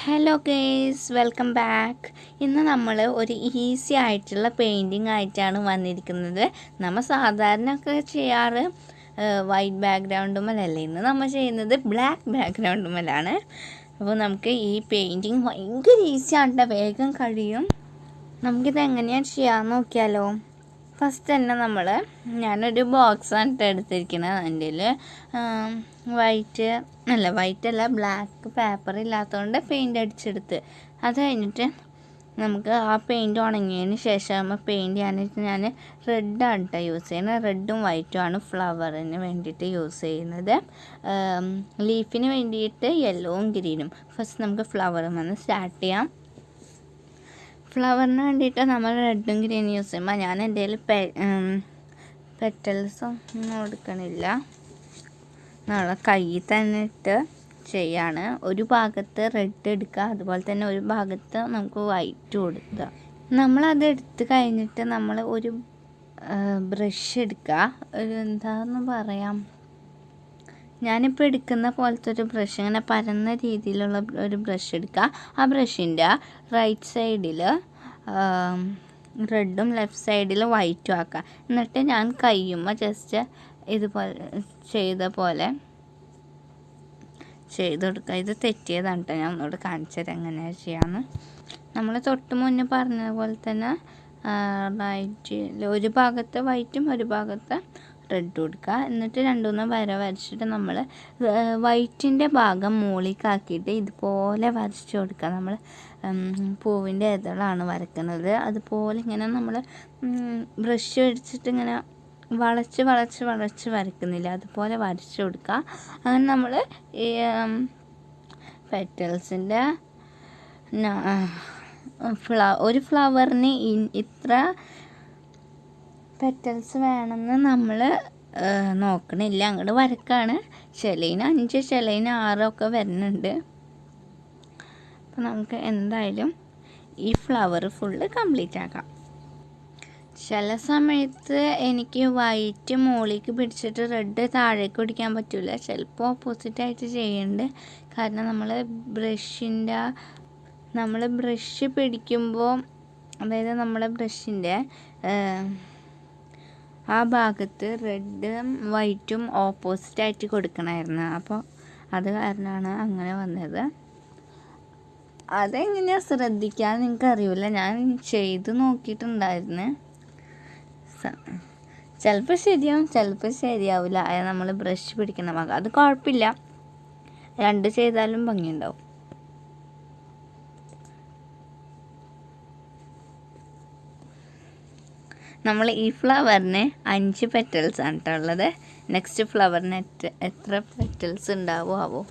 Hello guys, welcome back. ഇന്ന് നമ്മൾ ഒരു ഈസി ആയിട്ടുള്ള പെയിൻറ്റിങ് ആയിട്ടാണ് വന്നിരിക്കുന്നത്. നമ്മൾ സാധാരണ ഒക്കെ ചെയ്യാറ് വൈറ്റ് ബാക്ക്ഗ്രൗണ്ടുമല്ലേ. ഇന്ന് നമ്മൾ ചെയ്യുന്നത് ബ്ലാക്ക് ബാക്ക്ഗ്രൗണ്ടുമല്ലാണ്. അപ്പോൾ നമുക്ക് ഈ പെയിൻറ്റിങ് ഭയങ്കര ഈസിയാണ്, വേഗം കഴിയും. നമുക്കിത് എങ്ങനെയാണ് ചെയ്യാമെന്ന് നോക്കിയാലോ. ഫസ്റ്റ് തന്നെ ഞാനൊരു ബോക്സാണ് എടുത്തിരിക്കുന്നത്. അതിൻ്റെ വൈറ്റ് അല്ല ബ്ലാക്ക് പേപ്പർ ഇല്ലാത്തതുകൊണ്ട് പെയിൻ്റ് അടിച്ചെടുത്ത്. അത് കഴിഞ്ഞിട്ട് നമുക്ക് ആ പെയിൻറ്റ് ഉണങ്ങിയതിന് ശേഷം പെയിൻറ്റ് ചെയ്യാനായിട്ട് ഞാൻ റെഡാണ് കേട്ടോ യൂസ് ചെയ്യുന്നത്. റെഡും വൈറ്റുമാണ് ഫ്ലവറിന് വേണ്ടിയിട്ട് യൂസ് ചെയ്യുന്നത്. ലീഫിന് വേണ്ടിയിട്ട് യെല്ലോവും ഗ്രീനും. ഫസ്റ്റ് നമുക്ക് ഫ്ലവറിൽ നിന്ന് സ്റ്റാർട്ട് ചെയ്യാം. ഫ്ലവറിന് വേണ്ടിയിട്ട് നമ്മൾ റെഡും ഗ്രീനും യൂസ് ചെയ്യുമ്പോൾ ഞാൻ എൻ്റെ പെറ്റൽസൊന്നും എടുക്കണില്ല, നമ്മളെ കയ്യിൽ തന്നെ ഇട്ട് ചെയ്യാണ്. ഒരു ഭാഗത്ത് റെഡ് എടുക്കുക, അതുപോലെ തന്നെ ഒരു ഭാഗത്ത് നമുക്ക് വൈറ്റ് കൊടുക്കുക. നമ്മളത് എടുത്ത് കഴിഞ്ഞിട്ട് നമ്മൾ ഒരു ബ്രഷ് എടുക്കുക. എന്താണെന്ന് പറയാം, ഞാനിപ്പോൾ എടുക്കുന്ന പോലത്തെ ഒരു ബ്രഷ്, ഇങ്ങനെ പരന്ന രീതിയിലുള്ള ഒരു ബ്രഷ് എടുക്കുക. ആ ബ്രഷിൻ്റെ റൈറ്റ് സൈഡിൽ റെഡും ലെഫ്റ്റ് സൈഡിൽ വൈറ്റും ആക്കുക. എന്നിട്ട് ഞാൻ കയ്യുമ്പോൾ ജസ്റ്റ് ഇതുപോലെ ചെയ്ത പോലെ ചെയ്ത് കൊടുക്കുക. ഇത് തെറ്റിയതാണ് കേട്ടോ, ഞാൻ ഒന്നുകൂടെ കാണിച്ചത് എങ്ങനെയാണ് ചെയ്യാമെന്ന്. നമ്മൾ തൊട്ട് മുന്നേ പറഞ്ഞ പോലെ തന്നെ റൈറ്റിൽ ഒരു ഭാഗത്ത് വൈറ്റും ഒരു ഭാഗത്ത് റെഡ് കൊടുക്കുക. എന്നിട്ട് രണ്ടുമൂന്ന് വര വരച്ചിട്ട് നമ്മൾ വൈറ്റിൻ്റെ ഭാഗം മുകളിലേക്കാക്കിയിട്ട് ഇതുപോലെ വരച്ച് കൊടുക്കുക. നമ്മൾ പൂവിൻ്റെ ഇതളാണ് വരക്കുന്നത്. അതുപോലെ ഇങ്ങനെ നമ്മൾ ബ്രഷ് അടിച്ചിട്ട് ഇങ്ങനെ വളച്ച് വളച്ച് വളച്ച് വരക്കുന്നില്ല, അതുപോലെ വരച്ച് കൊടുക്കുക. അങ്ങനെ നമ്മൾ ഈ പെറ്റൽസിൻ്റെ ഒരു ഫ്ലവറിന് ഇത്ര പെറ്റൽസ് വേണമെന്ന് നമ്മൾ നോക്കണില്ല, അങ്ങോട്ട് വരക്കാണ്. ചിലതിന് 5 ചിലതിന് 6 ഒക്കെ വരുന്നുണ്ട്. അപ്പോൾ നമുക്ക് എന്തായാലും ഈ ഫ്ലവർ ഫുള്ള് കംപ്ലീറ്റ് ആക്കാം. ചില സമയത്ത് എനിക്ക് വൈറ്റ് മുകളിലേക്ക് പിടിച്ചിട്ട് റെഡ് താഴേക്ക് പിടിക്കാൻ പറ്റില്ല. ചിലപ്പോൾ ഓപ്പോസിറ്റായിട്ട് ചെയ്യുന്നുണ്ട്. കാരണം നമ്മൾ ബ്രഷ് പിടിക്കുമ്പോൾ, അതായത് നമ്മുടെ ബ്രഷിൻ്റെ ആ ഭാഗത്ത് റെഡും വൈറ്റും ഓപ്പോസിറ്റായിട്ട് കൊടുക്കണമായിരുന്നു. അപ്പോൾ അത് കാരണമാണ് അങ്ങനെ വന്നത്. അതെങ്ങനെയാണ് ശ്രദ്ധിക്കാൻ നിങ്ങൾക്കറിയില്ല, ഞാൻ ചെയ്ത് നോക്കിയിട്ടുണ്ടായിരുന്നു. ചിലപ്പോൾ ശരിയാവും, ചിലപ്പോൾ ശരിയാവില്ല. അത് നമ്മൾ ബ്രഷ് പിടിക്കുന്ന ഭാഗം, അത് കുഴപ്പമില്ല, 2 ചെയ്താലും ഭംഗിയുണ്ടാവും. നമ്മൾ ഈ ഫ്ലവറിന് 5 പെറ്റൽസ് ആണ് കേട്ടോ ഉള്ളത്. നെക്സ്റ്റ് ഫ്ലവറിന് എത്ര പെറ്റൽസ് ഉണ്ടാവോ ആവോ.